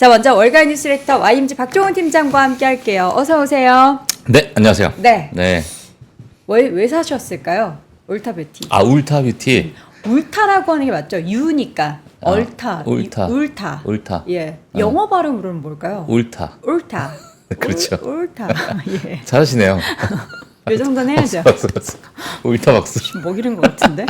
자, 먼저 월간 뉴스레터 YMG 박종훈 팀장과 함께 할게요. 어서 오세요. 네, 안녕하세요. 네. 네. 왜 사셨을까요? 울타뷰티. 아, 울타뷰티. 울타라고 하는 게 맞죠? 유니까. 아, 얼타. 울타. 울타. 울타. 예. 영어 발음으로는 뭘까요? 울타. 울타. 그렇죠. 울타. 예. 잘하시네요. 이 정도는 해야죠. 박수. 울타 박수. 먹이는 것 같은데?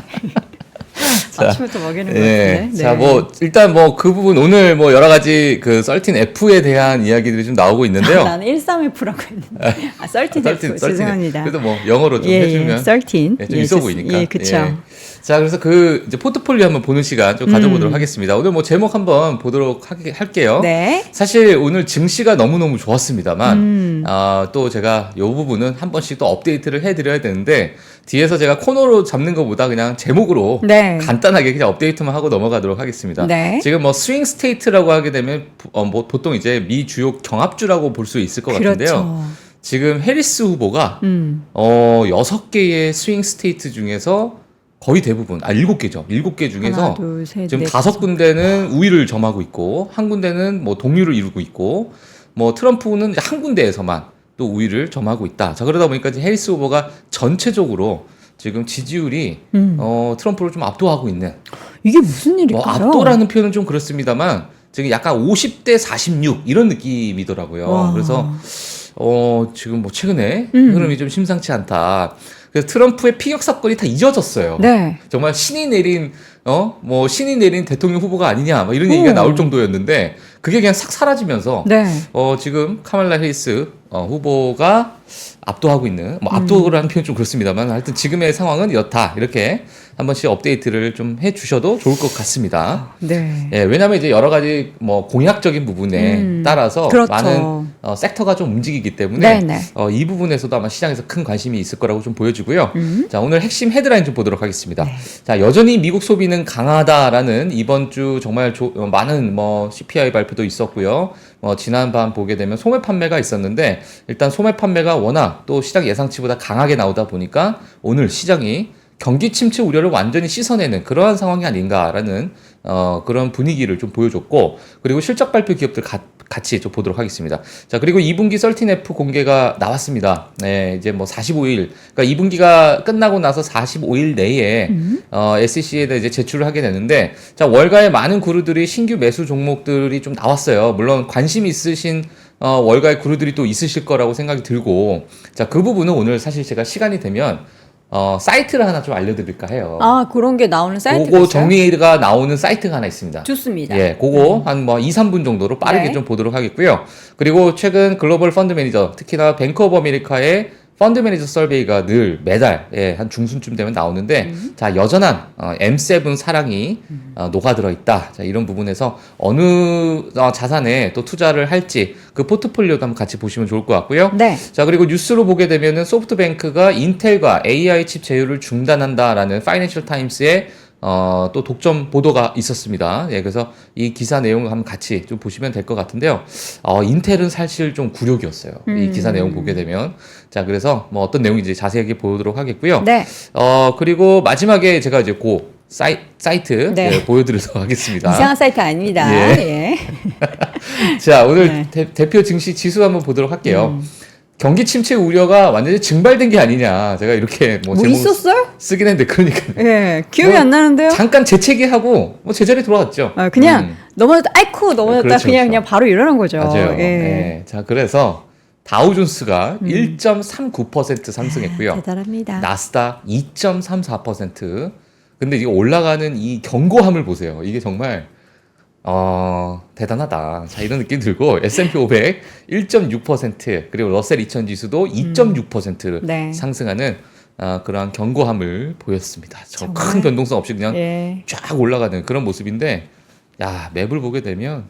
아침부터 먹이는 것 네. 같은데? 자, 뭐 일단 뭐 그 부분 오늘 뭐 여러 가지 그 썰틴 F에 대한 이야기들이 좀 나오고 있는데요. 나는 13F라고 했는데. 썰틴 F. 죄송합니다. 그래도 뭐 영어로 좀 예, 해주면 썰틴. 좀 있어 보이니까. 예, 그쵸. 자, 그래서 그 이제 포트폴리오 한번 보는 시간 좀 가져보도록 하겠습니다. 오늘 뭐 제목 한번 보도록 할게요. 네. 사실 오늘 증시가 너무너무 좋았습니다만, 또 제가 이 부분은 한 번씩 또 업데이트를 해드려야 되는데, 뒤에서 제가 코너로 잡는 것보다 그냥 제목으로 네. 간단하게 그냥 업데이트만 하고 넘어가도록 하겠습니다. 네. 지금 뭐 스윙 스테이트라고 하게 되면, 뭐 보통 이제 미 주요 경합주라고 볼 수 있을 것 그렇죠. 같은데요. 지금 해리스 후보가 6개의 스윙 스테이트 중에서 거의 대부분 7개죠. 7개 중에서 하나, 둘, 셋, 지금 넷, 5군데는 우위를 점하고 있고 한 군데는 뭐 동률을 이루고 있고 뭐 트럼프는 이제 한 군데에서만 또 우위를 점하고 있다. 자, 그러다 보니까 이제 해리스 후보가 전체적으로 지금 지지율이 트럼프를 좀 압도하고 있는. 이게 무슨 일일까요? 뭐 압도라는 표현은 좀 그렇습니다만 지금 약간 50대 46 이런 느낌이더라고요. 와. 그래서 지금 뭐 최근에 흐름이 좀 심상치 않다. 그래서 트럼프의 피격 사건이 다 잊어졌어요. 네. 정말 신이 내린 대통령 후보가 아니냐, 뭐 이런 얘기가 나올 정도였는데 그게 그냥 싹 사라지면서 네. 지금 카말라 해리스 후보가 압도하고 있는, 뭐 압도라는 표현 좀 그렇습니다만 하여튼 지금의 상황은 이렇다. 이렇게 한 번씩 업데이트를 좀 해주셔도 좋을 것 같습니다. 네. 예, 왜냐하면 이제 여러 가지 뭐 공약적인 부분에 따라서 그렇죠. 많은 섹터가 좀 움직이기 때문에 네네. 이 부분에서도 아마 시장에서 큰 관심이 있을 거라고 좀 보여지고요. 자, 오늘 핵심 헤드라인 좀 보도록 하겠습니다. 네. 자, 여전히 미국 소비는 강하다라는 이번 주 정말 많은 뭐 CPI 발표도 있었고요. 지난 밤 보게 되면 소매 판매가 있었는데 일단 소매 판매가 워낙 또 시장 예상치보다 강하게 나오다 보니까 오늘 시장이 경기 침체 우려를 완전히 씻어내는 그러한 상황이 아닌가라는 그런 분위기를 좀 보여줬고, 그리고 실적 발표 기업들 같이 좀 보도록 하겠습니다. 자, 그리고 2분기 썰틴F 공개가 나왔습니다. 네, 이제 뭐 45일, 그러니까 2분기가 끝나고 나서 45일 내에 SEC에 이제 제출을 하게 되는데, 자, 월가의 많은 그루들이 신규 매수 종목들이 좀 나왔어요. 물론 관심 있으신 월가의 그루들이 또 있으실 거라고 생각이 들고, 자, 그 부분은 오늘 사실 제가 시간이 되면 사이트를 하나 좀 알려드릴까 해요. 아, 그런 게 나오는 사이트가 그거 있어요? 정리가 나오는 사이트가 하나 있습니다. 좋습니다. 예, 그거 한 뭐 2, 3분 정도로 빠르게 네. 좀 보도록 하겠고요. 그리고 최근 글로벌 펀드 매니저, 특히나 뱅크 오브 아메리카의 펀드 매니저 서베이가 늘 매달 한 중순쯤 되면 나오는데, 자, 여전한 M7 사랑이 녹아들어 있다. 자, 이런 부분에서 어느 자산에 또 투자를 할지 그 포트폴리오도 한번 같이 보시면 좋을 것 같고요. 네. 자, 그리고 뉴스로 보게 되면은 소프트뱅크가 인텔과 AI 칩 제휴를 중단한다라는 파이낸셜 타임스의 또 독점 보도가 있었습니다. 예, 그래서 이 기사 내용을 한번 같이 좀 보시면 될 것 같은데요. 인텔은 사실 좀 굴욕이었어요. 이 기사 내용 보게 되면. 자, 그래서 뭐 어떤 내용인지 자세하게 보도록 하겠고요. 네. 그리고 마지막에 제가 이제 사이트 네. 예, 보여드리도록 하겠습니다. 이상한 사이트 아닙니다. 예. 예. 자, 오늘 대표 증시 지수 한번 보도록 할게요. 경기 침체 우려가 완전히 증발된 게 아니냐. 제가 이렇게 뭐 제목 있었어요? 쓰긴 했는데, 그러니까. 예. 기억이 뭐 안 나는데요? 잠깐 재채기하고 뭐 제자리 돌아왔죠. 그냥 넘어졌다, 아이쿠 넘어졌다, 그렇죠, 그냥 그렇죠. 바로 일어난 거죠. 맞아요. 예. 네. 자, 그래서 다우존스가 1.39% 상승했고요. 대단합니다. 나스닥 2.34%. 근데 이게 올라가는 이 견고함을 보세요. 이게 정말 대단하다. 자, 이런 느낌 들고 S&P 500 1.6% 그리고 러셀 2000 지수도 2.6% 네. 상승하는 그러한 견고함을 보였습니다. 정말? 큰 변동성 없이 그냥 예. 쫙 올라가는 그런 모습인데, 야, 맵을 보게 되면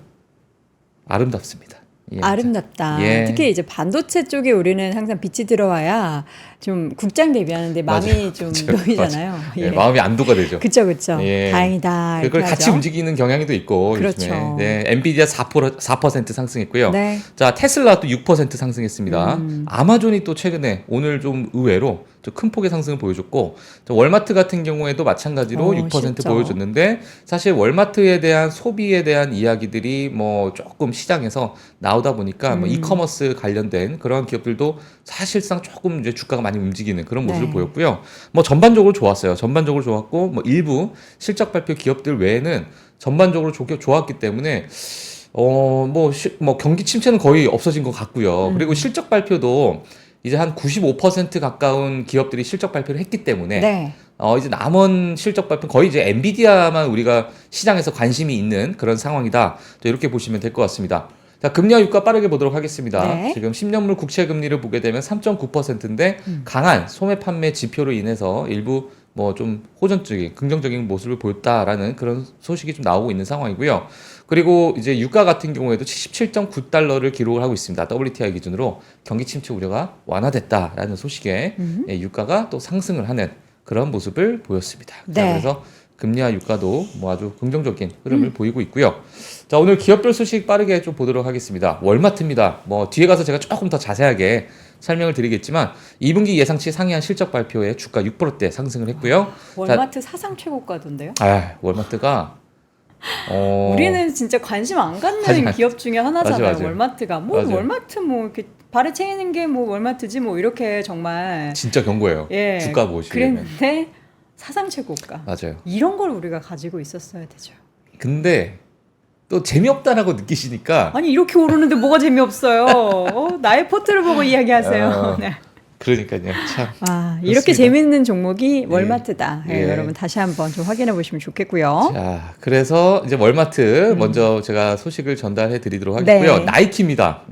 아름답습니다. 예, 아름답다. 예. 특히 이제 반도체 쪽에 우리는 항상 빛이 들어와야 좀 국장 대비하는데 마음이 맞아요. 좀 맞아요. 놓이잖아요. 맞아요. 예. 예, 마음이 안도가 되죠. 그쵸, 그쵸. 예. 다행이다. 이렇게 그걸 같이 하죠. 움직이는 경향이 있고, 그렇죠. 요즘에. 네, 엔비디아 4% 상승했고요. 네. 자, 테슬라 또 6% 상승했습니다. 아마존이 또 최근에 오늘 좀 의외로 좀 큰 폭의 상승을 보여줬고 월마트 같은 경우에도 마찬가지로 6% 실적. 보여줬는데 사실 월마트에 대한 소비에 대한 이야기들이 뭐 조금 시장에서 나오다 보니까 뭐 이커머스 관련된 그런 기업들도 사실상 조금 이제 주가가 많이 움직이는 그런 모습을 네. 보였고요. 뭐 전반적으로 좋았어요. 전반적으로 좋았고 뭐 일부 실적 발표 기업들 외에는 전반적으로 좋았기 때문에 뭐 경기 침체는 거의 없어진 것 같고요. 그리고 실적 발표도 이제 한 95% 가까운 기업들이 실적 발표를 했기 때문에 네. 이제 남은 실적 발표 거의 이제 엔비디아만 우리가 시장에서 관심이 있는 그런 상황이다. 또 이렇게 보시면 될 것 같습니다. 자, 금리와 유가 빠르게 보도록 하겠습니다. 네. 지금 10년물 국채 금리를 보게 되면 3.9%인데 강한 소매 판매 지표로 인해서 일부 뭐 좀 호전적인 긍정적인 모습을 보였다라는 그런 소식이 좀 나오고 있는 상황이고요. 그리고 이제 유가 같은 경우에도 77.9달러를 기록을 하고 있습니다. WTI 기준으로 경기 침체 우려가 완화됐다라는 소식에 유가가 또 상승을 하는 그런 모습을 보였습니다. 자, 네. 그래서 금리와 유가도 뭐 아주 긍정적인 흐름을 보이고 있고요. 자, 오늘 기업별 소식 빠르게 좀 보도록 하겠습니다. 월마트입니다. 뭐 뒤에 가서 제가 조금 더 자세하게 설명을 드리겠지만 2분기 예상치 상회한 실적 발표에 주가 6%대 상승을 했고요. 월마트 사상 최고가던데요? 월마트가 우리는 진짜 관심 안 갖는 관심 기업 중에 하나잖아요. 맞아, 맞아. 월마트가 뭐 맞아요. 월마트 뭐 이렇게 발에 채이는 게 뭐 월마트지 뭐 이렇게 정말 진짜 견고해요. 예 주가 보시면. 그랬는데 사상 최고가 맞아요. 이런 걸 우리가 가지고 있었어야 되죠. 근데 또 재미없다라고 느끼시니까 아니 이렇게 오르는데 뭐가 재미없어요? 나의 포트를 보고 이야기하세요. 아, 네. 그러니까요. 참. 이렇게 그렇습니다. 재밌는 종목이 월마트다. 예, 예. 여러분 다시 한번 좀 확인해 보시면 좋겠고요. 자, 그래서 이제 월마트 먼저 제가 소식을 전달해 드리도록 하겠고요. 네. 나이키입니다.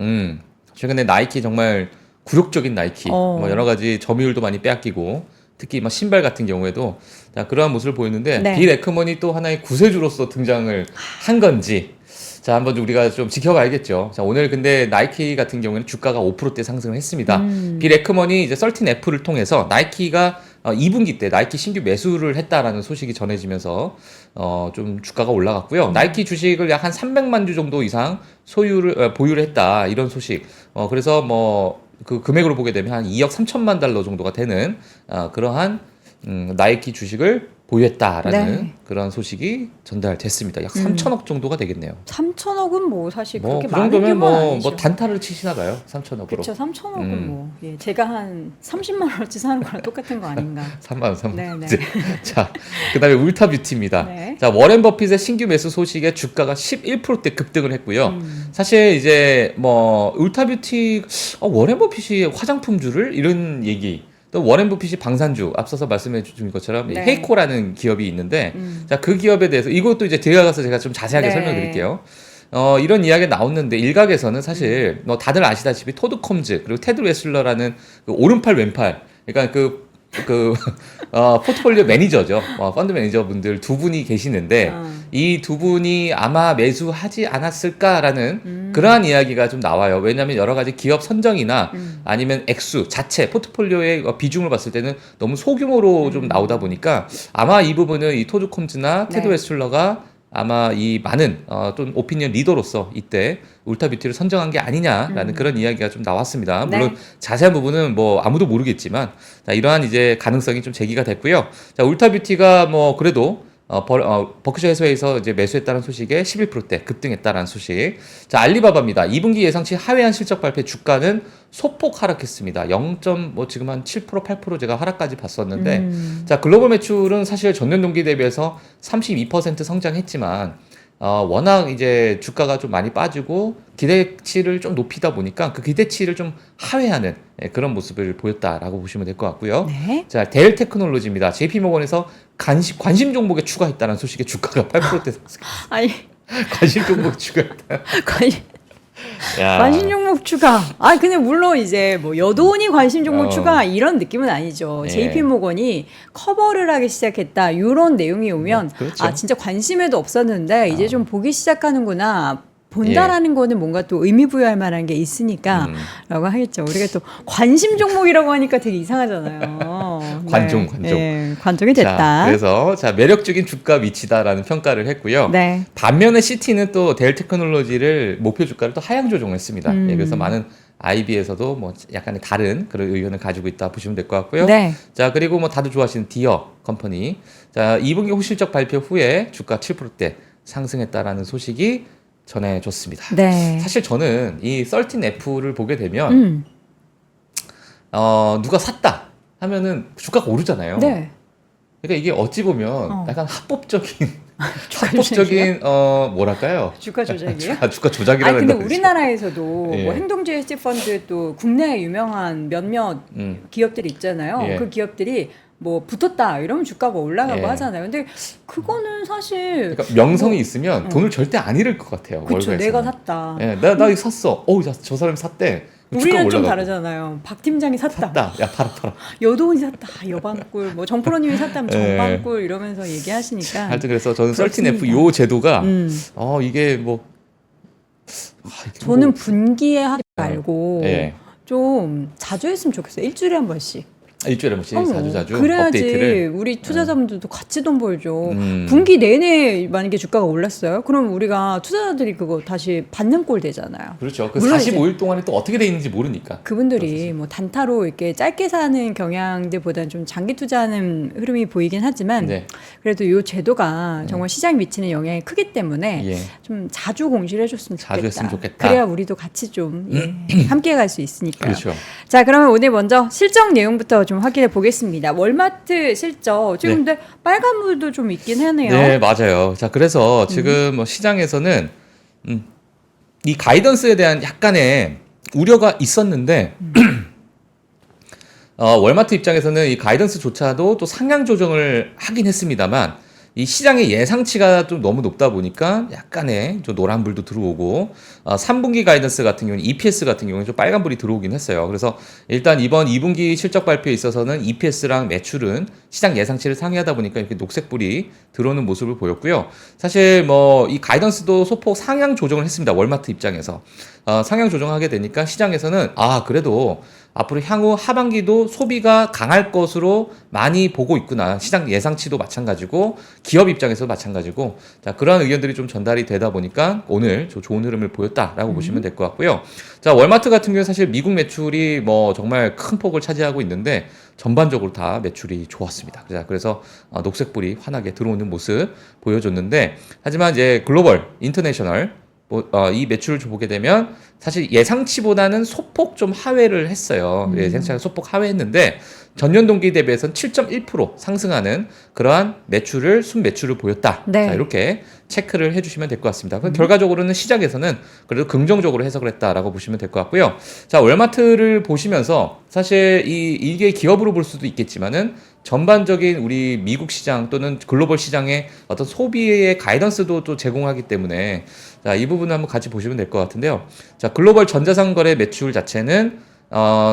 최근에 나이키 정말 굴욕적인 나이키. 뭐 여러 가지 점유율도 많이 빼앗기고 특히 막 신발 같은 경우에도 자, 그러한 모습을 보였는데 네. 빌 에크먼이 또 하나의 구세주로서 등장을 한 건지 자, 한번 좀 우리가 좀 지켜봐야겠죠. 자, 오늘 근데 나이키 같은 경우에는 주가가 5%대 상승을 했습니다. 빌 에크먼이 이제 13F를 통해서 나이키가 2분기 때 나이키 신규 매수를 했다라는 소식이 전해지면서 좀 주가가 올라갔고요. 나이키 주식을 약 한 300만 주 정도 이상 보유를 했다 이런 소식. 그래서 뭐 그 금액으로 보게 되면 한 2억 3천만 달러 정도가 되는 그러한 나이키 주식을 보유했다라는 네. 그런 소식이 전달됐습니다. 약 3천억 정도가 되겠네요. 3천억은 뭐 사실 뭐 그렇게 그 많은 정도면 규모는 뭐 아니죠. 단타를 치시나 봐요. 3천억으로. 그렇죠. 3천억은 뭐 예, 제가 한 30만 원어치 사는 거랑 똑같은 거 아닌가. 3만. 네네. 자, 그다음에 울타뷰티입니다. 네. 자, 워렌 버핏의 신규 매수 소식에 주가가 11%대 급등을 했고요. 사실 이제 뭐 울타뷰티 워렌 버핏이 화장품주를 이런 얘기. 또 워렌 버핏이 방산주 앞서서 말씀해 주신 것처럼 네. 헤이코라는 기업이 있는데 자, 그 기업에 대해서 이것도 이제 뒤에 가서 제가 좀 자세하게 네. 설명드릴게요. 이런 이야기가 나왔는데 일각에서는 사실 뭐 다들 아시다시피 토드 콤즈 그리고 테드 웨슬러라는 그 오른팔 왼팔 그러니까 포트폴리오 매니저죠. 펀드 매니저 분들 두 분이 계시는데 이 두 분이 아마 매수하지 않았을까라는 그러한 이야기가 좀 나와요. 왜냐하면 여러 가지 기업 선정이나 아니면 액수 자체 포트폴리오의 비중을 봤을 때는 너무 소규모로 좀 나오다 보니까 아마 이 부분은 이 토드 콤즈나 테드 네. 웨슬러가 아마 이 많은 또는 오피니언 리더로서 이때 울타뷰티를 선정한 게 아니냐라는 그런 이야기가 좀 나왔습니다. 물론 네. 자세한 부분은 뭐 아무도 모르겠지만 자, 이러한 이제 가능성이 좀 제기가 됐고요. 자, 울타뷰티가 뭐 그래도 버크셔 해서웨이에서 이제 매수했다는 소식에 11%대 급등했다라는 소식. 자, 알리바바입니다. 2분기 예상치 하회한 실적 발표 주가는 소폭 하락했습니다. 0. 뭐 지금 한 7% 8% 제가 하락까지 봤었는데 자, 글로벌 매출은 사실 전년 동기 대비해서 32% 성장했지만 워낙 이제 주가가 좀 많이 빠지고 기대치를 좀 높이다 보니까 그 기대치를 좀 하회하는 그런 모습을 보였다라고 보시면 될 것 같고요. 네. 자, 델 테크놀로지입니다. JP모건에서 관심 종목에 추가했다는 소식에 주가가 8%대 상승. 아니 관심 종목에 추가했다. 관심 종목 추가. 근데 물론 이제 뭐 여돈이 관심 종목 추가 이런 느낌은 아니죠. 예. JP 모건이 커버를 하기 시작했다. 이런 내용이 오면 그렇죠. 진짜 관심에도 없었는데 이제 좀 보기 시작하는구나. 본다라는 거는 뭔가 또 의미 부여할 만한 게 있으니까 라고 하겠죠. 우리가 또 관심 종목이라고 하니까 되게 이상하잖아요. 관종. 네, 관종이 됐다. 자, 그래서 매력적인 주가 위치다라는 평가를 했고요. 네. 반면에 CT는 또 델 테크놀로지를 목표 주가를 또 하향 조정했습니다. 예, 그래서 많은 IB에서도 뭐 약간의 다른 그런 의견을 가지고 있다 보시면 될 것 같고요. 네. 자, 그리고 뭐 다들 좋아하시는 디어 컴퍼니. 자, 2분기 호실적 발표 후에 주가 7%대 상승했다라는 소식이 전해졌습니다. 네. 사실 저는 이 13F를 보게 되면 누가 샀다 하면은 주가가 오르잖아요. 네. 그러니까 이게 어찌 보면 약간 합법적인 조작이에요? 뭐랄까요? 주가 조작이에요? 주가 조작이라는. 아니 근데 우리나라에서도 예. 뭐 행동주의 헤지 펀드 또 국내에 유명한 몇몇 기업들이 있잖아요. 예. 그 기업들이 뭐 붙었다 이러면 주가가 올라가고 예. 하잖아요. 근데 그거는 사실 그러니까 명성이 있으면 돈을 절대 안 잃을 것 같아요. 그쵸, 월가에서는. 내가 샀다. 예, 나 이거 샀어. 저 사람이 샀대. 우리는 좀 올라가고. 다르잖아요. 박 팀장이 샀다. 야 팔아. 여도훈이 샀다. 여방꿀. 뭐 정프로님이 샀다면 예. 정방꿀 이러면서 얘기하시니까. 하여튼 그래서 저는 그렇습니다. 13F 요 제도가 이게 뭐 이게 저는 뭐, 분기에 하지 말고 예. 좀 자주 했으면 좋겠어요. 일주일에 한 번씩. 일주일에 한 번씩 자주 그래야지 업데이트를. 우리 투자자분들도 같이 돈 벌죠. 음. 분기 내내 만약에 주가가 올랐어요. 그럼 우리가 투자자들이 그거 다시 받는 꼴 되잖아요. 그렇죠. 그 물론 45일 동안에 또 어떻게 돼 있는지 모르니까. 그분들이 뭐 단타로 이렇게 짧게 사는 경향들보다는 좀 장기 투자하는 흐름이 보이긴 하지만 네. 그래도 이 제도가 정말 시장에 미치는 영향이 크기 때문에 예. 좀 자주 공시를 해줬으면 좋겠다. 자주 했으면 좋겠다. 그래야 우리도 같이 좀 함께 갈 수 있으니까요. 그렇죠. 자, 그러면 오늘 먼저 실적 내용부터 좀 확인해 보겠습니다. 월마트 실적 지금 근데 빨간물도 좀 있긴 하네요. 네, 맞아요. 자, 그래서 지금 뭐 시장에서는 이 가이던스에 대한 약간의 우려가 있었는데 월마트 입장에서는 이 가이던스조차도 또 상향 조정을 하긴 했습니다만 이 시장의 예상치가 좀 너무 높다 보니까 약간의 좀 노란불도 들어오고 3분기 가이던스 같은 경우는 EPS 같은 경우는 좀 빨간불이 들어오긴 했어요. 그래서 일단 이번 2분기 실적 발표에 있어서는 EPS랑 매출은 시장 예상치를 상회하다 보니까 이렇게 녹색불이 들어오는 모습을 보였고요. 사실 뭐 이 가이던스도 소폭 상향 조정을 했습니다. 월마트 입장에서 상향 조정하게 되니까 시장에서는 그래도 앞으로 향후 하반기도 소비가 강할 것으로 많이 보고 있구나. 시장 예상치도 마찬가지고 기업 입장에서도 마찬가지고 자, 그러한 의견들이 좀 전달이 되다 보니까 오늘 좋은 흐름을 보였다라고 보시면 될 것 같고요. 자, 월마트 같은 경우는 사실 미국 매출이 뭐 정말 큰 폭을 차지하고 있는데 전반적으로 다 매출이 좋았습니다. 그래서 녹색불이 환하게 들어오는 모습 보여줬는데 하지만 이제 글로벌, 인터내셔널 이 매출을 보게 되면 사실 예상치보다는 소폭 좀 하회를 했어요. 예상치가 소폭 하회했는데 전년 동기 대비해서는 7.1% 상승하는 그러한 순매출을 보였다. 네. 자, 이렇게 체크를 해주시면 될 것 같습니다. 결과적으로는 시장에서는 그래도 긍정적으로 해석을 했다라고 보시면 될 것 같고요. 자, 월마트를 보시면서 사실 이게 기업으로 볼 수도 있겠지만은 전반적인 우리 미국 시장 또는 글로벌 시장의 어떤 소비의 가이던스도 또 제공하기 때문에 자, 이 부분을 한번 같이 보시면 될 것 같은데요. 자, 글로벌 전자상거래 매출 자체는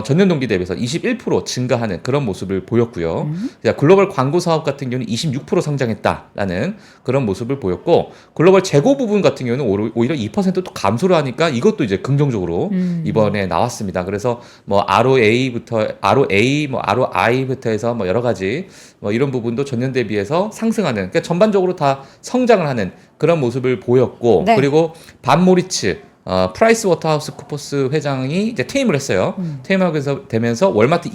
전년 동기 대비해서 21% 증가하는 그런 모습을 보였고요. 자, 글로벌 광고 사업 같은 경우는 26% 성장했다라는 그런 모습을 보였고 바로 재고 부분 같은 경우는 오히려 2%또 감소를 하니까 이것도 이제 긍정적으로 이번에 나왔습니다. 그래서 뭐 ROA부터 ROI부터 해서 뭐 여러 가지 뭐 이런 부분도 전년 대비해서 상승하는 그러니까 전반적으로 다 성장을 하는 그런 모습을 보였고 네. 그리고 반모리츠 프라이스 워터하우스 쿠퍼스 회장이 이제 퇴임을 했어요. 퇴임하게 되면서 월마트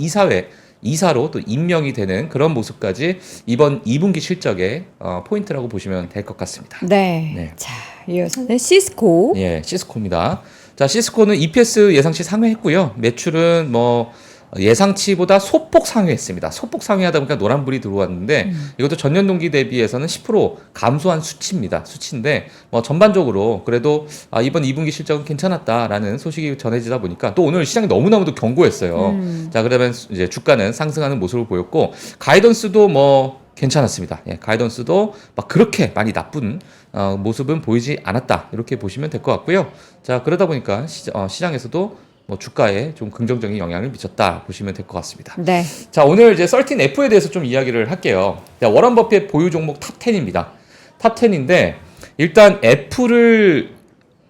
이사로 또 임명이 되는 그런 모습까지 이번 2분기 실적의 포인트라고 보시면 될 것 같습니다. 네. 네. 자, 이어서는 시스코. 예, 시스코입니다. 자, 시스코는 EPS 예상치 상회했고요. 매출은 뭐 예상치보다 소폭 상회했습니다. 소폭 상회하다 보니까 노란불이 들어왔는데 이것도 전년 동기 대비해서는 10% 감소한 수치인데 뭐 전반적으로 그래도 이번 2분기 실적은 괜찮았다라는 소식이 전해지다 보니까 또 오늘 시장이 너무나도 견고했어요. 자, 그러면 이제 주가는 상승하는 모습을 보였고 가이던스도 뭐 괜찮았습니다. 예, 가이던스도 막 그렇게 많이 나쁜 모습은 보이지 않았다. 이렇게 보시면 될 것 같고요. 자, 그러다 보니까 시장에서도 뭐 주가에 좀 긍정적인 영향을 미쳤다 보시면 될 것 같습니다. 네. 자, 오늘 이제 13F에 대해서 좀 이야기를 할게요. 자, 워런 버핏 보유 종목 탑 10입니다. 탑 10인데 일단 F를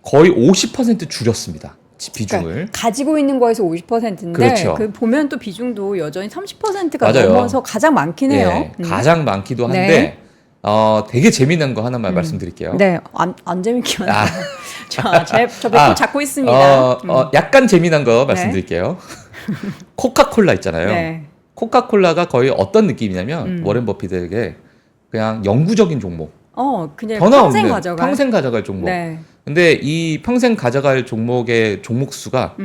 거의 50% 줄였습니다. 비중을. 그러니까 가지고 있는 거에서 50%인데 그렇죠. 그 보면 또 비중도 여전히 30%가 맞아요. 넘어서 가장 많긴 해요. 예, 가장 많기도 한데 네. 되게 재미난 거 하나만 말씀드릴게요. 네, 안 재밌게 아. 저 배꼽 잡고 있습니다. 약간 재미난 거 말씀드릴게요. 코카콜라 있잖아요. 네. 코카콜라가 거의 어떤 느낌이냐면 워렌 버핏에게 그냥 영구적인 종목, 그냥 변화 평생 없는 가져갈. 평생 가져갈 종목. 네. 근데 이 평생 가져갈 종목의 종목 수가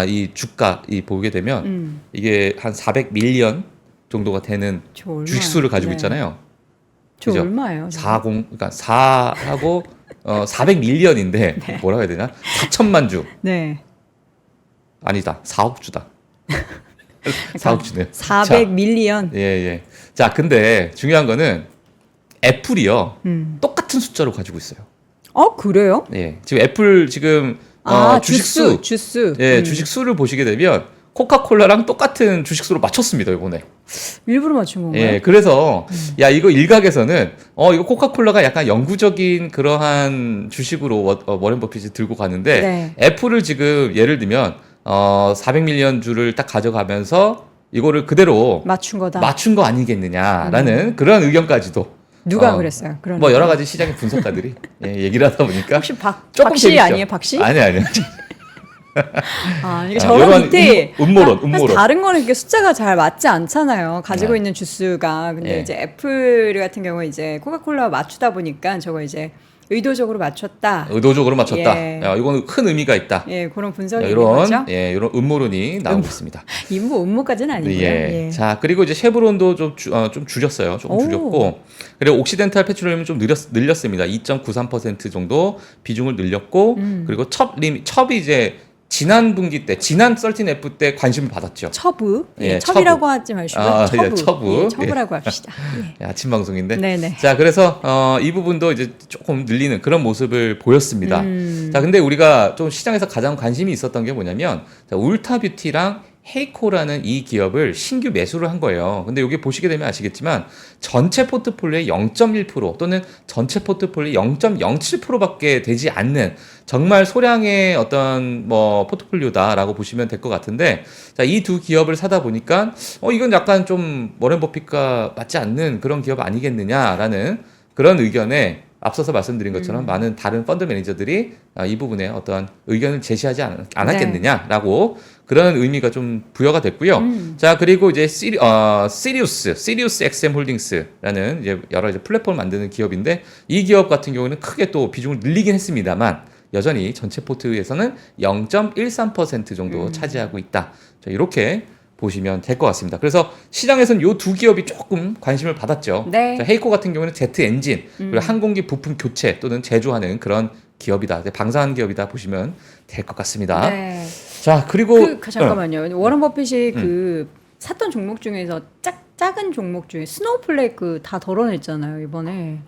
이 주가 보게 되면 이게 한 400밀리언 정도가 되는 저 얼마예요? 주식수를 가지고 네. 있잖아요. 저 그죠? 얼마예요? 40 그러니까 4하고 400밀리언인데 뭐라고 해야 되나? 4천만 주. 네. 아니다. 4억 주다. 4억 주네요. 400밀리언. 예, 예. 자, 근데 중요한 거는 애플이요. 똑같은 숫자로 가지고 있어요. 그래요? 예. 지금 애플 지금 주식수 주스. 예, 주식수를 보시게 되면 코카콜라랑 똑같은 주식수로 맞췄습니다, 이번에. 일부러 맞춘 건가요? 예, 그래서 야 이거 일각에서는 이거 코카콜라가 약간 영구적인 그러한 주식으로 워렌 버핏이 들고 가는데 네. 애플을 지금 예를 들면 400밀리언 주를 딱 가져가면서 이거를 그대로 맞춘 거다. 맞춘 거 아니겠느냐라는 그런 의견까지도 누가 그랬어요? 그런 뭐 여러 가지 시장의 분석가들이 얘기를 하다 보니까 혹시 조금 박씨 재밌죠? 아니에요? 박씨? 아니 이게 저런 이런 밑에 음모론. 사실 다른 거는 이렇게 숫자가 잘 맞지 않잖아요. 가지고 있는 주스가. 근데 예. 이제 애플 같은 경우 이제 코카콜라와 맞추다 보니까 저거 이제 의도적으로 맞췄다. 의도적으로 맞췄다. 예. 야, 이거는 큰 의미가 있다. 예, 그런 분석이 있는 이런 거죠. 이런 음모론이 나오고 있습니다. 음모까지는 아니고요. 예. 예. 자, 그리고 이제 쉐브론도 좀 줄였어요. 조금 오. 줄였고. 그리고 옥시덴탈 페트롤리움은 좀 늘렸습니다. 2.93% 정도 비중을 늘렸고, 그리고 첩이 이제 지난 분기 때, 지난 13F 때 관심을 받았죠. 첩브. 예, 첩이라고 첩브. 하지 마시고 예, 첩브. 첩브. 예, 첩이라고 합시다. 예. 아침 방송인데. 네네. 자, 그래서 이 부분도 이제 조금 늘리는 그런 모습을 보였습니다. 음. 자, 근데 우리가 좀 시장에서 가장 관심이 있었던 게 뭐냐면 자, 울타뷰티랑 헤이코라는 이 기업을 신규 매수를 한 거예요. 근데 여기 보시게 되면 아시겠지만 전체 포트폴리오의 0.1% 또는 전체 포트폴리오의 0.07%밖에 되지 않는 정말 소량의 어떤 포트폴리오다라고 보시면 될 것 같은데 자, 이 두 기업을 사다 보니까 이건 약간 좀 워렌 버핏과 맞지 않는 그런 기업 아니겠느냐라는 그런 의견에 앞서서 말씀드린 것처럼 많은 다른 펀드 매니저들이 이 부분에 어떠한 의견을 제시하지 않았겠느냐라고 그런 의미가 좀 부여가 됐고요. 자, 그리고 이제 시리우스 XM 홀딩스라는 이제 여러 이제 플랫폼을 만드는 기업인데 이 기업 같은 경우는 크게 또 비중을 늘리긴 했습니다만 여전히 전체 포트에서는 0.13% 정도 차지하고 있다. 자, 이렇게 보시면 될 것 같습니다. 그래서 시장에서는 이 두 기업이 조금 관심을 받았죠. 네. 자, 헤이코 같은 경우는 제트 엔진 그리고 항공기 부품 교체 또는 제조하는 그런 기업이다. 방사한 기업이다 보시면 될 것 같습니다. 네. 자, 그리고 잠깐만요. 워런 버핏이 그 샀던 종목 중에서 작은 종목 중에 스노우플레이크 다 덜어냈잖아요, 이번에.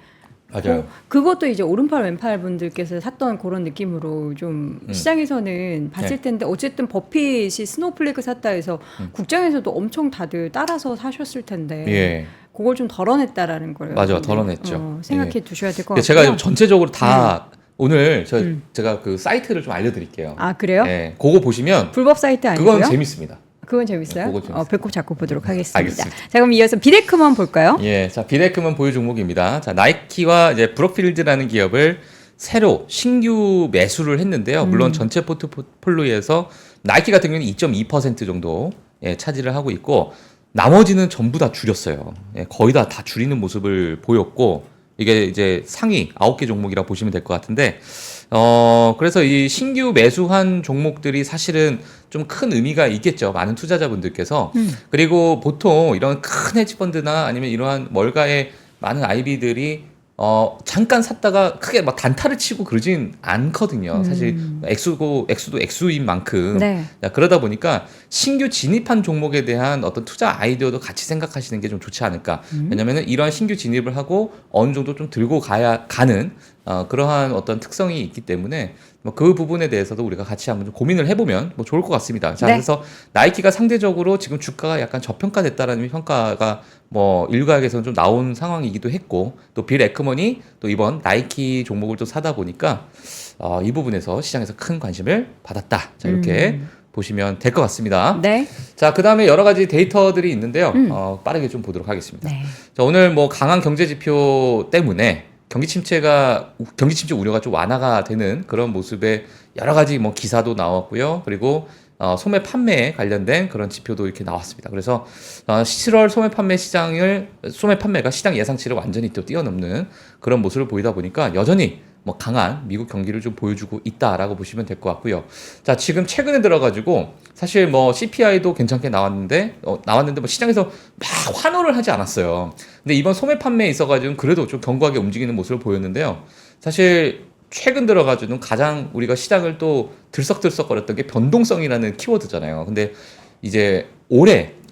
맞아요. 그것도 이제 오른팔 왼팔 분들께서 샀던 그런 느낌으로 좀 시장에서는 봤을 네. 텐데 어쨌든 버핏이 스노우플레이크 샀다 해서 국장에서도 엄청 다들 따라서 사셨을 텐데 예. 그걸 좀 덜어냈다라는 거예요. 맞아요. 덜어냈죠. 생각해 예. 두셔야 될 것 같아요. 제가 전체적으로 다 오늘 제가 그 사이트를 좀 알려드릴게요. 아, 그래요? 예, 그거 보시면 불법 사이트 아니고요? 그건 재밌습니다. 그건 재밌어요? 그건 재밌어요. 배꼽 잡고 보도록 하겠습니다. 알겠습니다. 자, 그럼 이어서 비데크만 볼까요? 예, 자 비데크먼 보유 종목입니다. 자 나이키와 이제 브록필드라는 기업을 새로 신규 매수를 했는데요. 물론 전체 포트폴리오에서 나이키 같은 경우는 2.2% 정도 차지를 하고 있고 나머지는 전부 다 줄였어요. 예, 거의 다 줄이는 모습을 보였고 이게 이제 상위 9개 종목이라고 보시면 될 것 같은데 그래서 이 신규 매수한 종목들이 사실은 좀 큰 의미가 있겠죠. 많은 투자자분들께서. 그리고 보통 이런 큰 헤지펀드나 아니면 이러한 월가의 많은 IB들이 잠깐 샀다가 크게 막 단타를 치고 그러진 않거든요. 사실 액수도 액수인 만큼. 네. 자, 그러다 보니까 신규 진입한 종목에 대한 어떤 투자 아이디어도 같이 생각하시는 게 좀 좋지 않을까. 왜냐면은 이러한 신규 진입을 하고 어느 정도 좀 들고 가는 그러한 어떤 특성이 있기 때문에 뭐 그 부분에 대해서도 우리가 같이 한번 좀 고민을 해보면 뭐 좋을 것 같습니다. 자, 네. 그래서 나이키가 상대적으로 지금 주가가 약간 저평가됐다라는 평가가 뭐 일각에서는 좀 나온 상황이기도 했고, 또 빌 에크먼이 또 이번 나이키 종목을 또 사다 보니까 이 부분에서 시장에서 큰 관심을 받았다. 자, 이렇게 보시면 될 것 같습니다. 네. 자, 그 다음에 여러 가지 데이터들이 있는데요. 빠르게 좀 보도록 하겠습니다. 네. 자, 오늘 뭐 강한 경제 지표 때문에 경기 침체 우려가 좀 완화가 되는 그런 모습의 여러 가지 뭐 기사도 나왔고요. 그리고 소매 판매에 관련된 그런 지표도 이렇게 나왔습니다. 그래서 7월 소매 판매가 시장 예상치를 완전히 또 뛰어넘는 그런 모습을 보이다 보니까 여전히 뭐 강한 미국 경기를 좀 보여주고 있다라고 보시면 될 것 같고요. 자, 지금 최근에 들어가지고 사실 뭐 CPI도 괜찮게 나왔는데 뭐 시장에서 막 환호를 하지 않았어요. 근데 이번 소매 판매에 있어가지고 그래도 좀 견고하게 움직이는 모습을 보였는데요. 사실 최근 들어가지고는 가장 우리가 시장을 또 들썩들썩거렸던 게 변동성이라는 키워드잖아요. 근데 이제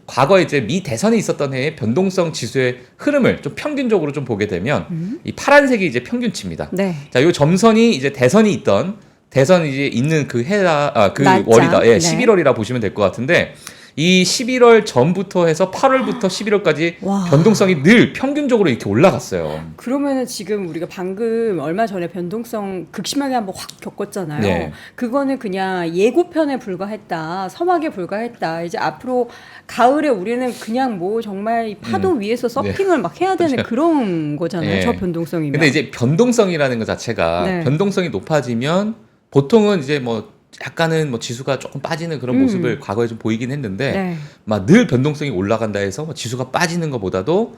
과거에 이제 미 대선이 있었던 해의 변동성 지수의 흐름을 좀 평균적으로 좀 보게 되면 이 파란색이 이제 평균치입니다. 네. 자, 요 점선이 이제 대선이 이제 있는 그 해라, 그 날짜. 월이다. 예, 네. 11월이라 보시면 될 것 같은데, 이 11월 전부터 해서 8월부터 11월까지 와. 변동성이 늘 평균적으로 이렇게 올라갔어요. 그러면은 지금 우리가 방금 얼마 전에 변동성 극심하게 한번 확 겪었잖아요. 네. 그거는 그냥 예고편에 불과했다, 서막에 불과했다. 이제 앞으로 가을에 우리는 그냥 뭐 정말 이 파도 위에서 서핑을 막 해야 되는 그런 거잖아요. 네. 저 변동성이면. 근데 이제 변동성이라는 것 자체가 네. 변동성이 높아지면 보통은 이제 뭐 약간은 뭐 지수가 조금 빠지는 그런 모습을 과거에 좀 보이긴 했는데 네. 막 늘 변동성이 올라간다 해서 뭐 지수가 빠지는 것보다도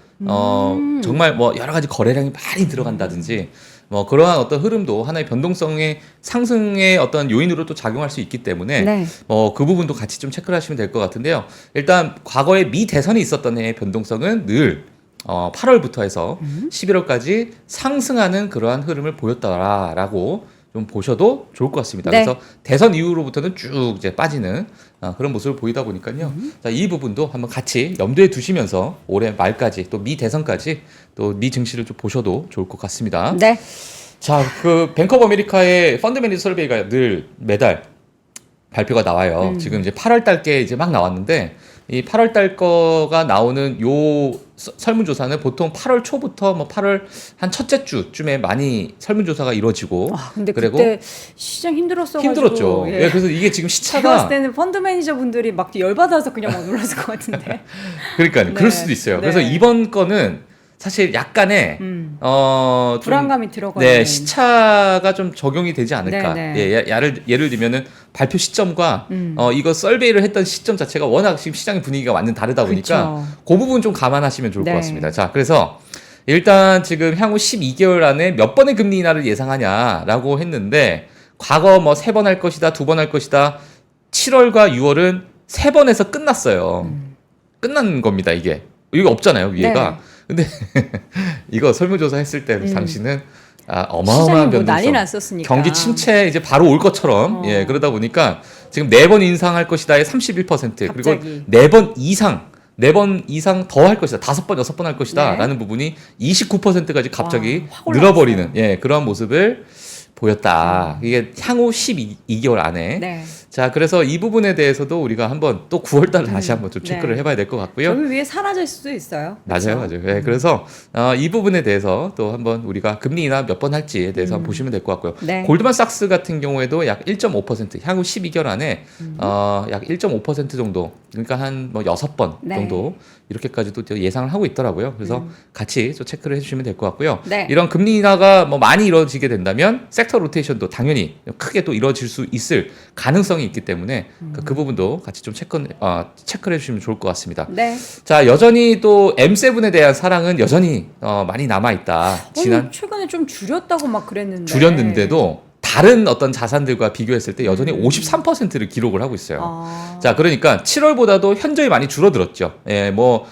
정말 뭐 여러 가지 거래량이 많이 들어간다든지 뭐 그러한 어떤 흐름도 하나의 변동성의 상승의 어떤 요인으로 또 작용할 수 있기 때문에 네. 그 부분도 같이 좀 체크를 하시면 될 것 같은데요. 일단 과거에 미 대선이 있었던 해의 변동성은 늘 8월부터 해서 11월까지 상승하는 그러한 흐름을 보였다라고 좀 보셔도 좋을 것 같습니다. 네. 그래서 대선 이후로부터는 쭉 이제 빠지는 그런 모습을 보이다 보니까요. 자, 이 부분도 한번 같이 염두에 두시면서 올해 말까지 또 미 대선까지 또 미 증시를 좀 보셔도 좋을 것 같습니다. 네. 자, 그 뱅크 오브 아메리카의 펀드 매니저 설베이가 늘 매달 발표가 나와요. 지금 이제 8월 달께 이제 막 나왔는데 이 8월 달 거가 나오는 요 설문조사는 보통 8월 초부터 뭐 8월 한 첫째 주쯤에 많이 설문조사가 이루어지고 와, 근데 그리고 그때 시장 힘들었어가지고. 힘들었죠. 예. 예, 그래서 이게 지금 제가 봤을 시차가 때는 펀드 매니저 분들이 막 열받아서 그냥 막 놀랐을 것 같은데. 그러니까요. 네. 그럴 수도 있어요. 네. 그래서 이번 거는 사실 약간의 좀 불안감이 들어가는. 네, 시차가 좀 적용이 되지 않을까. 네, 예, 예를 들면은 발표 시점과 이거 설베이를 했던 시점 자체가 워낙 지금 시장의 분위기가 완전 다르다 보니까 그쵸. 그 부분 좀 감안하시면 좋을 네. 것 같습니다. 자, 그래서 일단 지금 향후 12개월 안에 몇 번의 금리 인하를 예상하냐라고 했는데 과거 뭐 3번 할 것이다, 2번 할 것이다. 7월과 6월은 3번에서 끝났어요. 끝난 겁니다, 이게. 이거 없잖아요, 위에가. 네. 근데 이거 설문조사 했을 때 당시는 시장이 어마어마한 뭐 난리 변동성. 났었으니까. 경기 침체 이제 바로 올 것처럼 예, 그러다 보니까 지금 4번 인상할 것이다의 31% 그리고 갑자기. 4번 이상 더 할 것이다. 5번, 6번 할 것이다. 네. 라는 부분이 29%까지 갑자기 와, 확 올라갔어요. 늘어버리는 예, 그러한 모습을 보였다. 이게 향후 12개월 안에. 네. 자, 그래서 이 부분에 대해서도 우리가 한번 또 9월달 다시 한번 좀 체크를 네. 해봐야 될 것 같고요. 저기 위에 사라질 수도 있어요. 맞아요, 그렇죠? 맞아요. 예, 그래서 이 부분에 대해서 또 한번 우리가 금리 인하 몇 번 할지에 대해서 한번 보시면 될 것 같고요. 네. 골드만삭스 같은 경우에도 약 1.5% 향후 12개월 안에 약 1.5% 정도, 그러니까 한 뭐 6번 네. 정도 이렇게까지도 또 예상을 하고 있더라고요. 그래서 같이 좀 체크를 해주시면 될 것 같고요. 네. 이런 금리 인하가 뭐 많이 이루어지게 된다면 섹터 로테이션도 당연히 크게 또 이루어질 수 있을 가능성이 있기 때문에 그 부분도 같이 좀 체크를 해주시면 좋을 것 같습니다. 네. 자, 여전히 또 M7에 대한 사랑은 여전히 많이 남아있다. 최근에 좀 줄였다고 막 그랬는데. 줄였는데도 다른 어떤 자산들과 비교했을 때 여전히 53%를 기록을 하고 있어요. 자, 그러니까 7월보다도 현저히 많이 줄어들었죠. 예, 뭐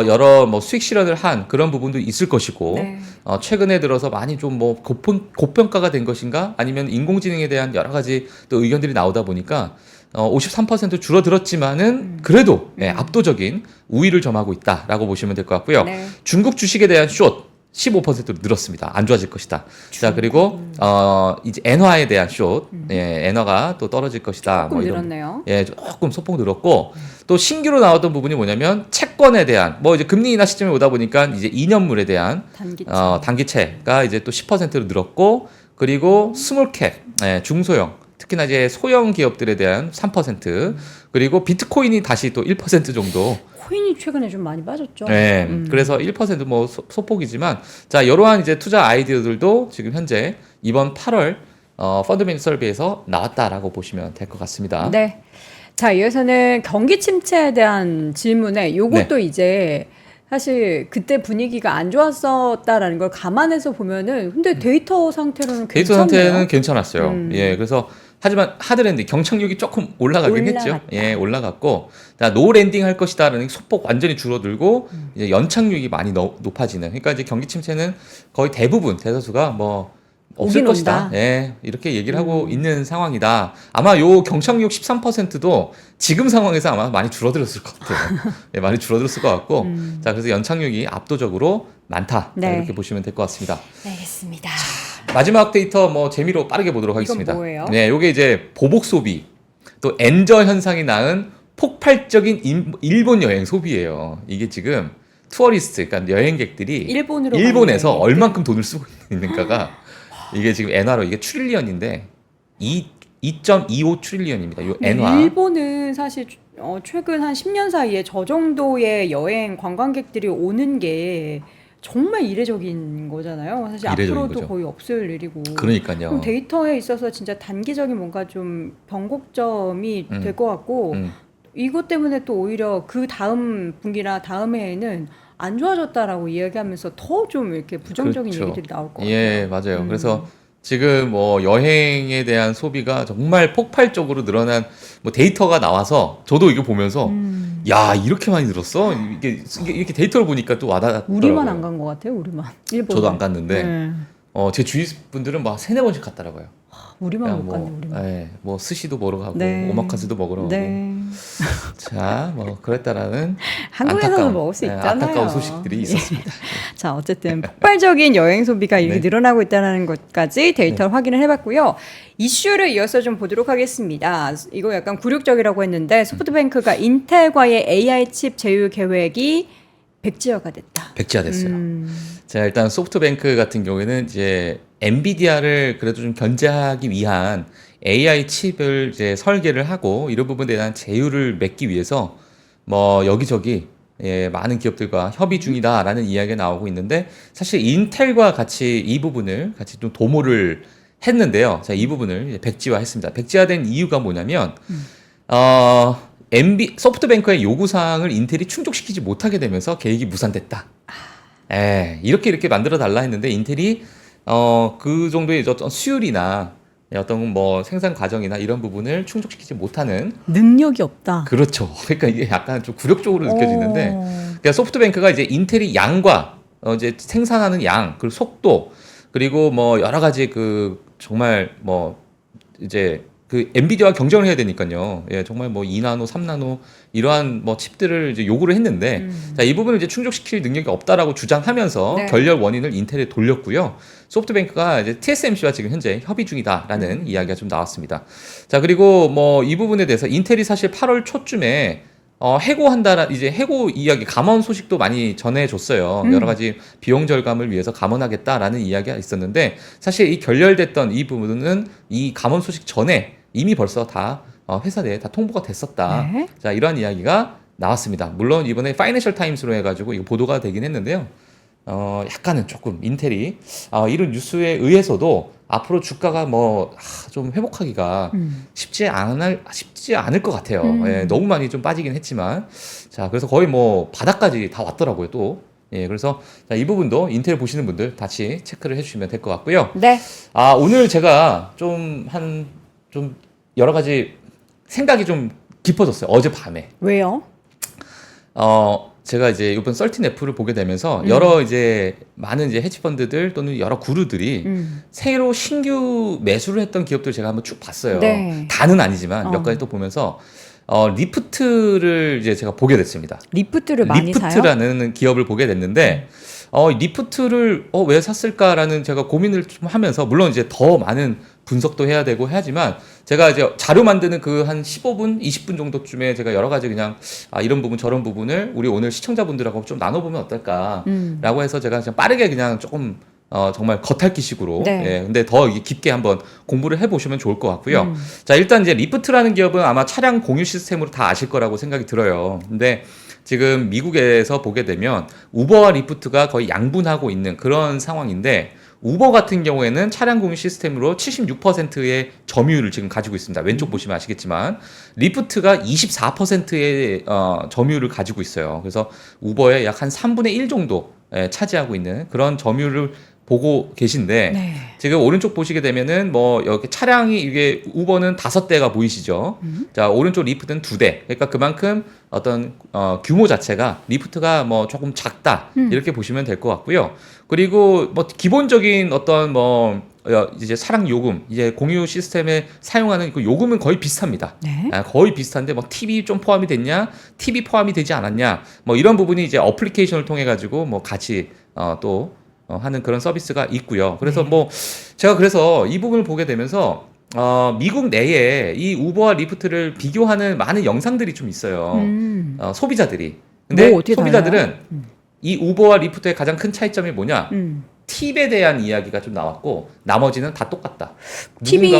여러 뭐 수익 실현을 한 그런 부분도 있을 것이고 네. 최근에 들어서 많이 좀 뭐 고평가가 된 것인가 아니면 인공지능에 대한 여러 가지 또 의견들이 나오다 보니까 53% 줄어들었지만은 그래도 압도적인 우위를 점하고 있다라고 보시면 될 것 같고요. 네. 중국 주식에 대한 숏 15%로 늘었습니다. 안 좋아질 것이다. 자, 그리고 이제 엔화에 대한 숏, 예, 엔화가 또 떨어질 것이다. 조금 늘었네요. 예, 조금 소폭 늘었고 또 신규로 나왔던 부분이 뭐냐면 채권에 대한 뭐 이제 금리 인하 시점에 오다 보니까 이제 2년물에 대한 단기채가 이제 또 10%로 늘었고 그리고 스몰캡, 예, 중소형 특히나 이제 소형 기업들에 대한 3% 그리고 비트코인이 다시 또 1% 정도. 코인이 최근에 좀 많이 빠졌죠. 네, 그래서 1%뭐 소폭이지만 자 이러한 이제 투자 아이디어들도 지금 현재 이번 8월 펀더멘털 서비에서 나왔다라고 보시면 될 것 같습니다. 네. 자 이어서는 경기 침체에 대한 질문에 요것도 네. 이제 사실 그때 분위기가 안 좋았었다라는 걸 감안해서 보면은 근데 데이터 상태로는 데이터 괜찮네요. 상태는 괜찮았어요. 예, 그래서 하지만 하드랜딩 경착륙이 조금 올라가긴 했죠. 올라갔다. 예, 올라갔고 노 랜딩 할 것이다라는 소폭 완전히 줄어들고 이제 연착륙이 많이 높아지는. 그러니까 이제 경기 침체는 거의 대부분 대다수가 뭐 없을 오긴 것이다. 온다. 예, 이렇게 얘기를 하고 있는 상황이다. 아마 요 경착륙 13%도 지금 상황에서 아마 많이 줄어들었을 것 같아요. 예, 많이 줄어들었을 것 같고. 자, 그래서 연착륙이 압도적으로 많다. 네. 이렇게 보시면 될 것 같습니다. 알겠습니다. 마지막 데이터 뭐 재미로 빠르게 보도록 하겠습니다. 이건 뭐예요? 네, 요게 이제 보복 소비 또 엔저 현상이 낳은 폭발적인 일본 여행 소비예요. 이게 지금 투어리스트, 그러니까 여행객들이 일본에서 얼만큼 돈을 쓰고 있는가가 이게 지금 엔화로 이게 트릴리언인데 2.25 트릴리언입니다. 요 엔화. 일본은 사실 최근 한 10년 사이에 저 정도의 여행 관광객들이 오는 게 정말 이례적인 거잖아요. 사실 이례적인 앞으로도 거죠. 거의 없을 일이고. 그러니까요. 그럼 데이터에 있어서 진짜 단기적인 뭔가 좀 변곡점이 될 것 같고 이것 때문에 또 오히려 그 다음 분기나 다음 해에는 안 좋아졌다라고 이야기하면서 더 좀 이렇게 부정적인 그렇죠. 얘기들이 나올 것 같아요. 예, 맞아요. 그래서 지금 뭐 여행에 대한 소비가 정말 폭발적으로 늘어난 뭐 데이터가 나와서 저도 이거 보면서 야, 이렇게 많이 늘었어? 이게 이렇게 데이터를 보니까 또 와닿더라고요. 우리만 안 간 것 같아요. 우리만. 일본. 저도 안 갔는데 네. 제 주위 분들은 막 3-4번씩 갔더라고요. 우리만 그냥 못 갔네. 우리만. 예, 뭐 스시도 먹으러 가고 네. 오마카세도 먹으러 가고. 네. 자, 뭐 그랬다라는 한국에서도 먹을 수 있잖아요. 안타까운 소식들이 있었습니다. 자, 어쨌든 폭발적인 여행 소비가 이렇게 네. 늘어나고 있다는 것까지 데이터를 확인을 해봤고요. 이슈를 이어서 좀 보도록 하겠습니다. 이거 약간 굴욕적이라고 했는데 소프트뱅크가 인텔과의 AI 칩 제휴 계획이 백지화가 됐다. 백지화됐어요. 자, 일단 소프트뱅크 같은 경우에는 이제 엔비디아를 그래도 좀 견제하기 위한 AI 칩을 이제 설계를 하고 이런 부분에 대한 제휴를 맺기 위해서 뭐 여기저기 많은 기업들과 협의 중이다라는 이야기가 나오고 있는데 사실 인텔과 같이 이 부분을 같이 좀 도모를 했는데요. 자, 이 부분을 이제 백지화했습니다. 백지화된 이유가 뭐냐면 소프트뱅크의 요구사항을 인텔이 충족시키지 못하게 되면서 계획이 무산됐다. 이렇게 만들어 달라 했는데 인텔이 그 정도의 어떤 수율이나 어떤 뭐 생산 과정이나 이런 부분을 충족시키지 못하는 능력이 없다. 그렇죠. 그러니까 이게 약간 좀 굴욕적으로 느껴지는데 그러니까 소프트뱅크가 이제 인텔이 양과 이제 생산하는 양 그리고 속도 그리고 뭐 여러 가지 그 정말 뭐 이제 그 엔비디아와 경쟁을 해야 되니까요. 예, 정말 뭐 2나노, 3나노 이러한 뭐 칩들을 이제 요구를 했는데 자, 이 부분을 이제 충족시킬 능력이 없다라고 주장하면서 네. 결렬 원인을 인텔에 돌렸고요. 소프트뱅크가 이제 TSMC와 지금 현재 협의 중이다라는 이야기가 좀 나왔습니다. 자, 그리고 뭐 이 부분에 대해서 인텔이 사실 8월 초쯤에 이제 해고 이야기 감원 소식도 많이 전해줬어요. 여러 가지 비용 절감을 위해서 감원하겠다라는 이야기가 있었는데 사실 이 결렬됐던 이 부분은 이 감원 소식 전에 이미 벌써 다 회사 내에 다 통보가 됐었다. 네. 자, 이러한 이야기가 나왔습니다. 물론 이번에 파이낸셜 타임스로 해가지고 이거 보도가 되긴 했는데요. 약간은 조금 인텔이 이런 뉴스에 의해서도 앞으로 주가가 뭐 좀 회복하기가 쉽지 않을 것 같아요. 예, 너무 많이 좀 빠지긴 했지만 자, 그래서 거의 뭐 바닥까지 다 왔더라고요 또. 예, 그래서 자, 이 부분도 인텔 보시는 분들 같이 체크를 해주시면 될 것 같고요. 네. 오늘 제가 좀 여러 가지 생각이 좀 깊어졌어요. 어젯밤에. 왜요? 제가 이제 이번 썰틴F를 보게 되면서 여러 이제 많은 이제 헤지펀드들 또는 여러 구루들이 새로 신규 매수를 했던 기업들 제가 한번 쭉 봤어요. 네. 다는 아니지만 몇 가지 또 보면서 리프트를 이제 제가 보게 됐습니다. 리프트를 많이 사요? 리프트라는 기업을 보게 됐는데 리프트를 왜 샀을까라는 제가 고민을 좀 하면서, 물론 이제 더 많은 분석도 해야 되고 해야지만, 제가 이제 자료 만드는 그 한 15분, 20분 정도쯤에 제가 여러 가지 그냥 이런 부분 저런 부분을 우리 오늘 시청자분들하고 좀 나눠보면 어떨까라고 해서 제가 그냥 빠르게 그냥 조금 정말 겉핥기식으로, 네. 예, 근데 더 깊게 한번 공부를 해보시면 좋을 것 같고요. 자, 일단 이제 리프트라는 기업은 아마 차량 공유 시스템으로 다 아실 거라고 생각이 들어요. 근데 지금 미국에서 보게 되면 우버와 리프트가 거의 양분하고 있는 그런 상황인데, 우버 같은 경우에는 차량 공유 시스템으로 76%의 점유율을 지금 가지고 있습니다. 왼쪽 보시면 아시겠지만 리프트가 24%의 점유율을 가지고 있어요. 그래서 우버의 약 한 3분의 1 정도 차지하고 있는 그런 점유율을 보고 계신데, 네. 지금 오른쪽 보시게 되면은 뭐 여기 차량이 이게 우버는 5대가 보이시죠? 자, 오른쪽 리프트는 2대. 그러니까 그만큼 어떤 규모 자체가 리프트가 뭐 조금 작다 이렇게 보시면 될 것 같고요. 그리고 뭐 기본적인 어떤 뭐 이제 차량 요금, 이제 공유 시스템에 사용하는 그 요금은 거의 비슷합니다. 네. 거의 비슷한데 뭐 팁이 좀 포함이 됐냐, 팁이 포함이 되지 않았냐, 뭐 이런 부분이 이제 어플리케이션을 통해 가지고 뭐 같이 또 하는 그런 서비스가 있고요. 그래서 뭐 제가 그래서 이 부분을 보게 되면서 미국 내에 이 우버와 리프트를 비교하는 많은 영상들이 좀 있어요. 소비자들이. 근데 뭐 어떻게 소비자들은 달라요? 이 우버와 리프트의 가장 큰 차이점이 뭐냐? 음. 팁에 대한 이야기가 좀 나왔고, 나머지는 다 똑같다. 팁이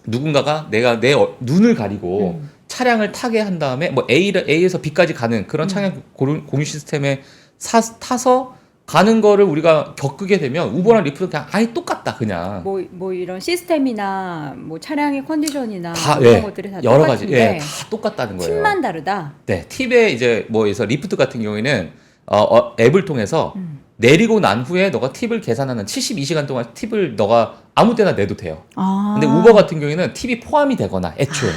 누군가가 내가 내 눈을 가리고 차량을 타게 한 다음에 뭐 A에서 B까지 가는 그런 차량 공유 시스템에 타서 가는 거를 우리가 겪게 되면 우버랑 리프트는 그냥 아예 똑같다, 그냥. 뭐 이런 시스템이나 뭐 차량의 컨디션이나 다, 이런 예, 것들이 다 여러 가지, 똑같은데 예, 다 똑같다는 거예요. 팁만 다르다. 네, 팁에 이제 뭐에서 리프트 같은 경우에는 앱을 통해서 내리고 난 후에 너가 팁을 계산하는 72시간 동안 팁을 너가 아무 때나 내도 돼요. 근데 우버 같은 경우에는 팁이 포함이 되거나 애초에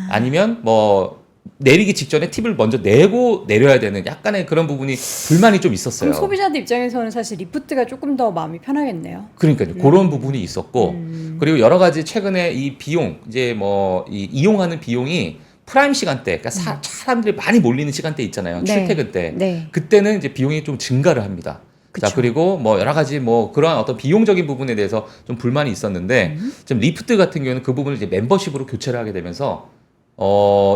아니면 뭐 내리기 직전에 팁을 먼저 내고 내려야 되는 약간의 그런 부분이 불만이 좀 있었어요. 그럼 소비자들 입장에서는 사실 리프트가 조금 더 마음이 편하겠네요. 그러니까요. 그런 부분이 있었고, 그리고 여러 가지 최근에 이 비용, 이제 뭐 이용하는 비용이 프라임 시간대, 그러니까 사람들이 많이 몰리는 시간대 있잖아요. 네. 출퇴근 때. 네. 그때는 이제 비용이 좀 증가를 합니다. 그쵸. 자, 그리고 뭐 여러 가지 뭐 그런 어떤 비용적인 부분에 대해서 좀 불만이 있었는데, 지금 리프트 같은 경우는 그 부분을 이제 멤버십으로 교체를 하게 되면서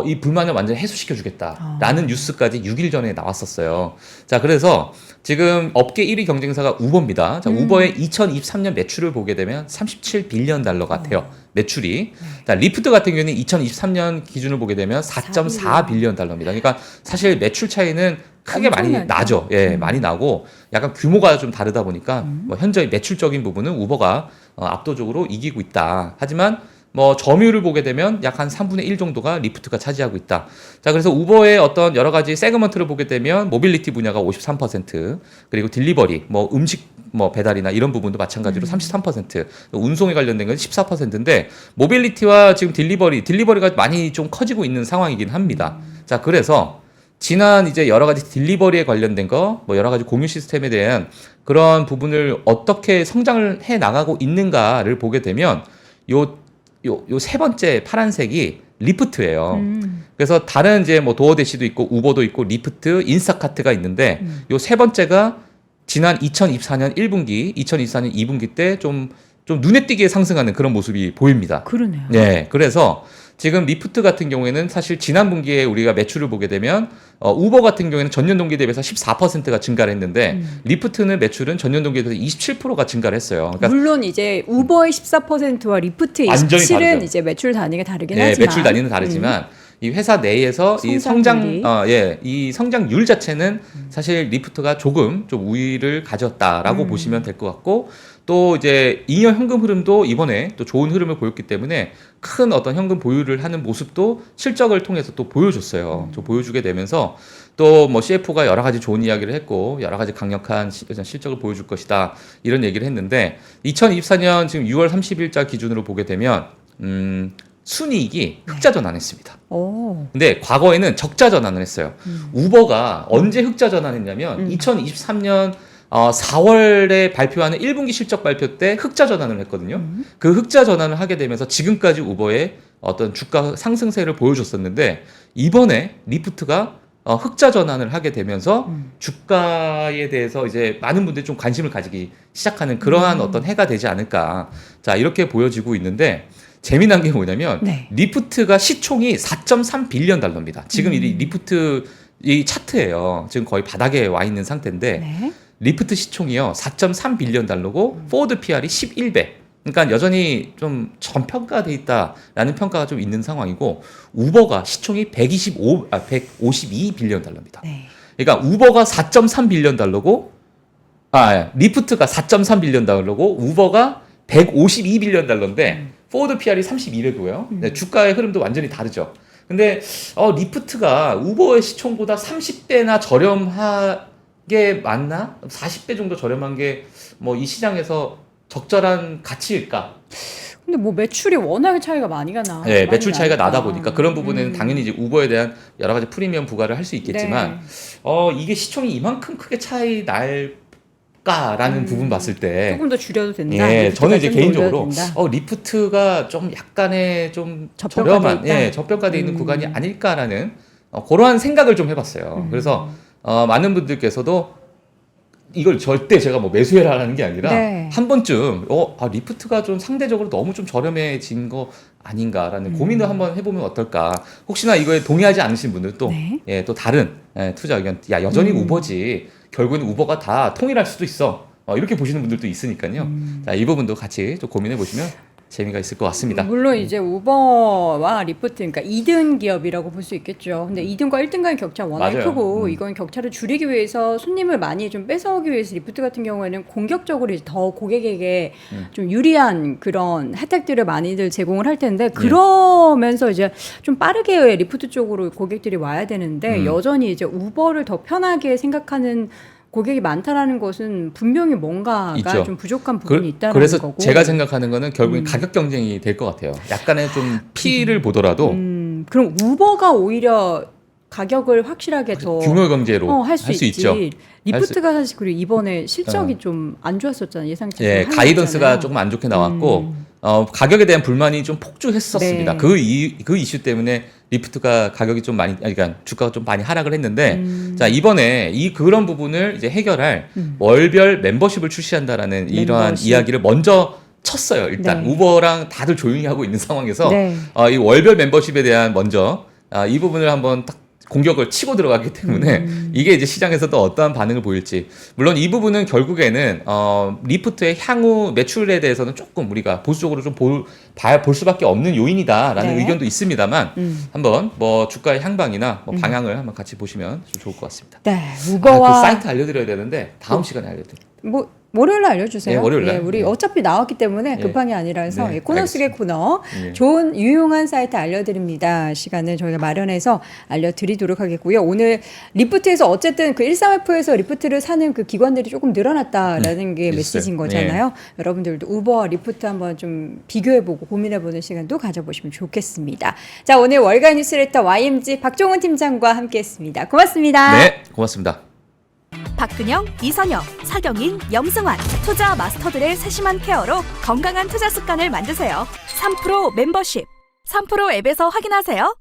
이 불만을 완전히 해소시켜 주겠다라는 뉴스까지 6일 전에 나왔었어요. 자, 그래서 지금 업계 1위 경쟁사가 우버입니다. 자, 우버의 2023년 매출을 보게 되면 37빌리언 달러가 돼요. 매출이. 자, 리프트 같은 경우는 2023년 기준을 보게 되면 4.4빌리언 달러입니다. 그러니까 사실 매출 차이는 크게 많이 엄청나죠. 나죠. 예, 많이 나고 약간 규모가 좀 다르다 보니까 뭐 현재 매출적인 부분은 우버가 압도적으로 이기고 있다. 하지만 뭐 점유율을 보게 되면 약 한 3분의 1 정도가 리프트가 차지하고 있다. 자, 그래서 우버의 어떤 여러 가지 세그먼트를 보게 되면 모빌리티 분야가 53%, 그리고 딜리버리, 뭐 음식 뭐 배달이나 이런 부분도 마찬가지로 33%, 운송에 관련된 건 14%인데 모빌리티와 지금 딜리버리가 많이 좀 커지고 있는 상황이긴 합니다. 자, 그래서 지난 이제 여러 가지 딜리버리에 관련된 거, 뭐 여러 가지 공유 시스템에 대한 그런 부분을 어떻게 성장을 해 나가고 있는가를 보게 되면 요 세 번째 파란색이 리프트예요. 그래서 다른 이제 뭐 도어대시도 있고 우버도 있고 리프트, 인스타카트가 있는데 요 세 번째가 지난 2024년 1분기, 2024년 2분기 때 좀 눈에 띄게 상승하는 그런 모습이 보입니다. 그러네요. 네, 그래서 지금 리프트 같은 경우에는 사실 지난 분기에 우리가 매출을 보게 되면 우버 같은 경우에는 전년 동기 대비해서 14%가 증가를 했는데 리프트는 매출은 전년 동기에 대해서 27%가 증가를 했어요. 그러니까 물론 이제 우버의 14%와 리프트의 완전히 27은 다르죠. 이제 매출 단위가 다르긴 네, 하지만 매출 단위는 다르지만 이 회사 내에서 이 성장률이. 이 성장률 자체는 사실 리프트가 조금 좀 우위를 가졌다라고 보시면 될 것 같고, 또 이제 잉여 현금 흐름도 이번에 또 좋은 흐름을 보였기 때문에 큰 어떤 현금 보유를 하는 모습도 실적을 통해서 또 보여줬어요. 또 보여주게 되면서 또 뭐 CFO가 여러 가지 좋은 이야기를 했고 여러 가지 강력한 실적을 보여줄 것이다 이런 얘기를 했는데, 2024년 지금 6월 30일자 기준으로 보게 되면 순이익이 흑자 전환했습니다. 오. 근데 과거에는 적자 전환을 했어요. 우버가 언제 흑자 전환했냐면 2023년 4월에 발표하는 1분기 실적 발표 때 흑자 전환을 했거든요. 그 흑자 전환을 하게 되면서 지금까지 우버의 어떤 주가 상승세를 보여줬었는데, 이번에 리프트가 흑자 전환을 하게 되면서 주가에 대해서 이제 많은 분들이 좀 관심을 가지기 시작하는 그러한 어떤 해가 되지 않을까. 자, 이렇게 보여지고 있는데 재미난 게 뭐냐면 네. 리프트가 시총이 4.3 빌리언 달러입니다. 지금 이 리프트 이 차트예요. 지금 거의 바닥에 와 있는 상태인데 네. 리프트 시총이요 4.3 빌리언 달러고 포워드 PR이 11배. 그러니까 여전히 좀 전평가돼 있다라는 평가가 좀 있는 상황이고 우버가 시총이 152 빌리언 달러입니다. 네. 그러니까 우버가 4.3 빌리언 달러고 리프트가 4.3 빌리언 달러고 우버가 152 빌리언 달러인데 포워드 PR이 32배고요. 네, 주가의 흐름도 완전히 다르죠. 근데 리프트가 우버의 시총보다 30배나 저렴하게 맞나? 40배 정도 저렴한 게 뭐 이 시장에서 적절한 가치일까? 근데 뭐 매출이 워낙에 차이가 많이 나. 네, 많이 매출 차이가 나니까. 나다 보니까 그런 부분은 당연히 이제 우버에 대한 여러 가지 프리미엄 부과를 할 수 있겠지만 이게 시총이 이만큼 크게 차이 날까라는 부분 봤을 때 조금 더 줄여도 된다. 예, 리프트가 저는 이제 좀더 개인적으로 올려도 된다. 리프트가 좀 약간의 좀 저평가돼 저렴한, 있다? 저평가되어 있는 구간이 아닐까라는 그러한 생각을 좀 해봤어요. 그래서 많은 분들께서도 이걸 절대 제가 뭐 매수해라라는 게 아니라 네. 한 번쯤 리프트가 좀 상대적으로 너무 좀 저렴해진 거 아닌가라는 고민을 한번 해보면 어떨까. 혹시나 이거에 동의하지 않으신 분들 또, 네. 또 다른 투자 의견, 여전히 우버지. 결국엔 우버가 다 통일할 수도 있어. 이렇게 보시는 분들도 있으니까요. 자, 이 부분도 같이 좀 고민해 보시면 재미가 있을 것 같습니다. 물론 이제 우버와 리프트, 그러니까 2등 기업이라고 볼 수 있겠죠. 근데 2등과 1등 간의 격차가 워낙 맞아요. 크고 이건 격차를 줄이기 위해서 손님을 많이 좀 뺏어오기 위해서 리프트 같은 경우에는 공격적으로 이제 더 고객에게 좀 유리한 그런 혜택들을 많이들 제공을 할 텐데 그러면서 이제 좀 빠르게 리프트 쪽으로 고객들이 와야 되는데 여전히 이제 우버를 더 편하게 생각하는 고객이 많다라는 것은 분명히 뭔가가 있죠. 좀 부족한 부분이 있다는 그래서 거고. 제가 생각하는 거는 결국엔 가격 경쟁이 될 것 같아요. 약간의 좀 피를 보더라도 그럼 우버가 오히려 가격을 확실하게 더 규모 경제로 할 할 수 수 있지. 있죠. 리프트가 사실 그리고 이번에 실적이 좀 안 좋았었잖아요. 예상치 예, 가이던스가 조금 안 좋게 나왔고 가격에 대한 불만이 좀 폭주했었습니다. 네. 그 이슈 때문에 리프트가 가격이 좀 많이, 그러니까 주가가 좀 많이 하락을 했는데, 자, 이번에 그런 부분을 이제 해결할 월별 멤버십을 출시한다라는 이러한 멤버십. 이야기를 먼저 쳤어요. 일단 네. 우버랑 다들 조용히 하고 있는 상황에서 네. 이 월별 멤버십에 대한 먼저 이 부분을 한번 딱 공격을 치고 들어가기 때문에 이게 이제 시장에서도 어떠한 반응을 보일지. 물론 이 부분은 결국에는 리프트의 향후 매출에 대해서는 조금 우리가 보수적으로 좀 볼 수밖에 없는 요인이다라는 네. 의견도 있습니다만 한번 뭐 주가의 향방이나 뭐 방향을 한번 같이 보시면 좀 좋을 것 같습니다. 네, 그 우버와 사이트 알려드려야 되는데 다음 시간에 알려드릴게요. 뭐 월요일날 알려주세요. 예, 월요일날. 우리 어차피 나왔기 때문에 예. 급한 게 아니라서 네, 코너 속의 코너 예. 좋은 유용한 사이트 알려드립니다. 시간을 저희가 마련해서 알려드리도록 하겠고요. 오늘 리프트에서 어쨌든 그 13F에서 리프트를 사는 그 기관들이 조금 늘어났다라는 게 있어요. 메시지인 거잖아요. 여러분들도 우버와 리프트 한번 좀 비교해보고 고민해보는 시간도 가져보시면 좋겠습니다. 자, 오늘 월간 뉴스레터 YMG 박종훈 팀장과 함께했습니다. 고맙습니다. 네, 고맙습니다. 박근영, 이선영, 사경인, 염승환 투자 마스터들의 세심한 케어로 건강한 투자 습관을 만드세요. 3프로 멤버십 3프로 앱에서 확인하세요.